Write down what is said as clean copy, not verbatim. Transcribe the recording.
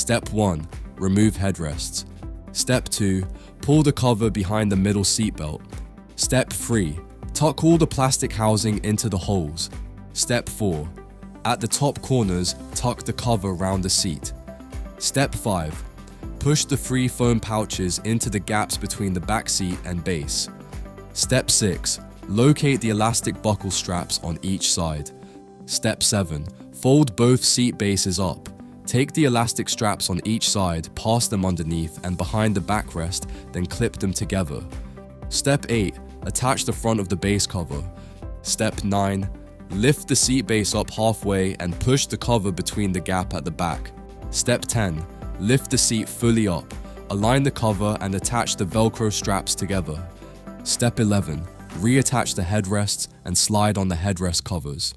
Step 1. Remove headrests. Step 2. Pull the cover behind the middle seatbelt. Step 3. Tuck all the plastic housing into the holes. Step 4. At the top corners, tuck the cover around the seat. Step 5. Push the free foam pouches into the gaps between the back seat and base. Step 6. Locate the elastic buckle straps on each side. Step 7. Fold both seat bases up. Take the elastic straps on each side, pass them underneath and behind the backrest, then clip them together. Step 8. Attach the front of the base cover. Step 9. Lift the seat base up halfway and push the cover between the gap at the back. Step 10. Lift the seat fully up. Align the cover and attach the Velcro straps together. Step 11. Reattach the headrests and slide on the headrest covers.